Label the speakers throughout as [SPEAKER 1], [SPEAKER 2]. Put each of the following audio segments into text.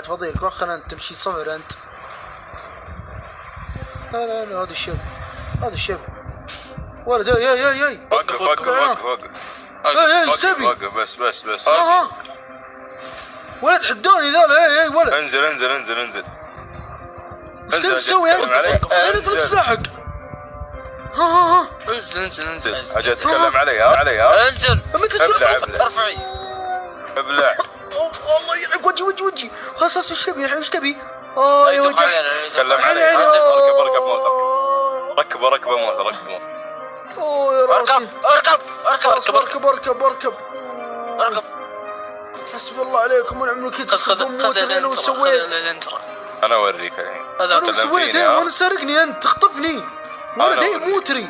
[SPEAKER 1] بعد فضيلك وخر انت تمشي صفر انت. لا لا هذا الشب ولد. ياي
[SPEAKER 2] وقف
[SPEAKER 1] ايش تبي؟
[SPEAKER 2] وقف بس
[SPEAKER 1] ولد حدوني ذولا. اي ولد
[SPEAKER 2] انزل
[SPEAKER 1] ايش تبي تسوي انت؟ انا تبي تلاحق. ها
[SPEAKER 2] انزل اجي اتكلم علي
[SPEAKER 3] انزل
[SPEAKER 1] متى
[SPEAKER 3] ارفعي
[SPEAKER 2] ابلع
[SPEAKER 1] والله يلعب وجهي خلاص ايش تبي الحين؟ ايش تبي؟ يا وجه
[SPEAKER 2] تكلم علي ركب موت
[SPEAKER 1] اوه يا راسي. اركب حسبي الله عليكم ونعم الوكيل.
[SPEAKER 3] خذ
[SPEAKER 1] انا وسويت.
[SPEAKER 2] انا اوريك الحين.
[SPEAKER 1] انا سويت وانا سارقني انت تخطفني ولد. هي مو تري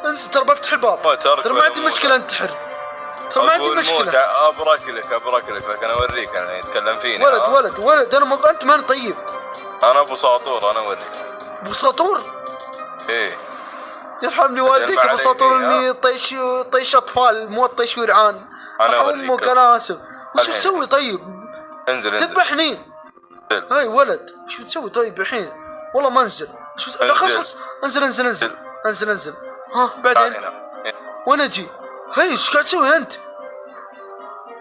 [SPEAKER 1] انسى ترى بفتح الباب ترى ما عندي مشكله انتحر ترى ما عندي مشكله.
[SPEAKER 2] ابرك لك لكن اوريك انا يتكلم فيني.
[SPEAKER 1] ولد انا انت ما طيب.
[SPEAKER 2] انا ابو ساطور انا اوريك.
[SPEAKER 1] ابو ساطور؟
[SPEAKER 2] ايه
[SPEAKER 1] يرحمني والديك ابو ساطور اني طيش اطفال مو طيش ورعان.
[SPEAKER 2] انا
[SPEAKER 1] امك انا اسف. وش تسوي طيب؟
[SPEAKER 2] انزل
[SPEAKER 1] تذبحني. هاي ولد شو تسوي طيب الحين؟ والله ما انزل. لا خلاص انزل. ها بعدين وين اجي؟ هاي ايش قاعد تسوي انت؟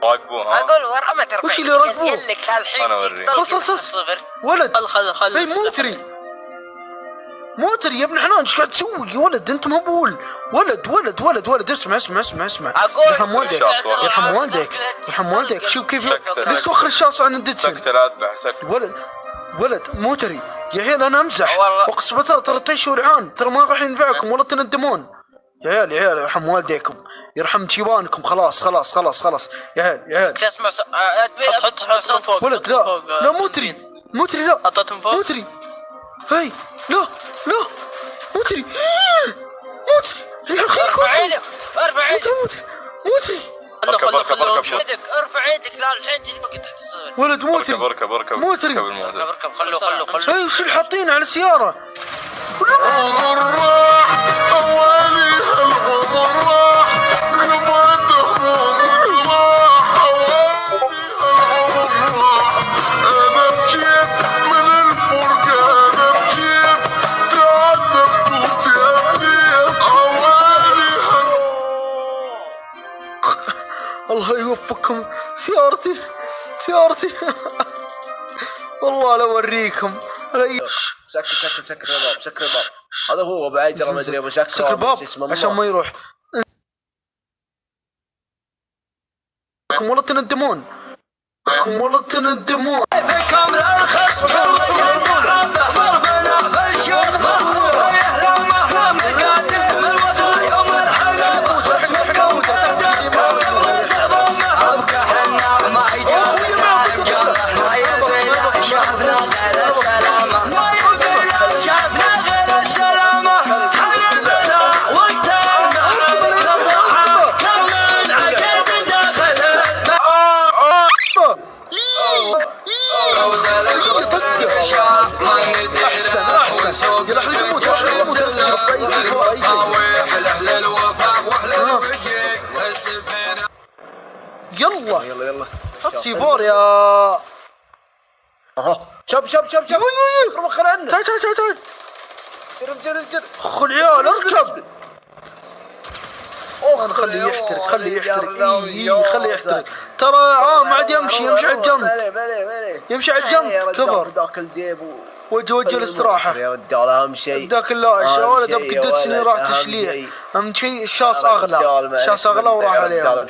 [SPEAKER 2] راقبوه.
[SPEAKER 3] اقول ورا ما ترفع.
[SPEAKER 1] وش اللي راقبوه؟
[SPEAKER 3] لك الحين
[SPEAKER 1] خلاص ولد.
[SPEAKER 3] خل
[SPEAKER 1] هاي مو تري يا ابن حنان. ايش قاعد تسوي يا ولد؟ انت مهبول. ولد اسمع يرحم والديك شوف كيف ليش توخر الشاصع عن الدتسن.
[SPEAKER 2] سكت لا اذبح
[SPEAKER 1] ولد مو تري يا عيال انا امزح. اقسم بالله ترى طيش ورعان ترى ما راح ينفعكم ولا تندمون. يا عيال يرحم والديكم يرحم شيبانكم. خلاص يا عيال
[SPEAKER 3] تسمع حط
[SPEAKER 1] ولد. لا مو تري لا
[SPEAKER 3] حطيتهم فوق.
[SPEAKER 1] مو تري. هاي لا مو تري.
[SPEAKER 3] ارفع يدك
[SPEAKER 1] مو تري.
[SPEAKER 3] خلهم يدك. ارفع يدك لا الحين تجي بقى تحت الصدر.
[SPEAKER 1] ولد مو تري.
[SPEAKER 2] اركب
[SPEAKER 1] مو تري.
[SPEAKER 3] اركب خلوا
[SPEAKER 1] هاي وش اللي حاطينه على السيارة؟ الله يوفقكم. سيارتي والله لو اوريكم.
[SPEAKER 4] سكر الباب هذا هو بعيد ترى ما ادري ابو
[SPEAKER 1] سكر الباب عشان ما يروح. ولا تندمون. احسن يلا احنا نموت يلا حط سيفور يا
[SPEAKER 4] شوف وخر عنه.
[SPEAKER 1] تعال
[SPEAKER 4] جر
[SPEAKER 1] خل عيال اركب. خليه يحترق خليه يحترق ترى ما عاد يمشي على الجنب. يمشي على الجنب كفر
[SPEAKER 4] داخل جيب
[SPEAKER 1] وجه الاستراحة
[SPEAKER 4] يا رجال. اهم شيء
[SPEAKER 1] ذاك اللاش ولا دبك قدسني راح تشليه. اهم شيء الشاص اغلى وراح عليه.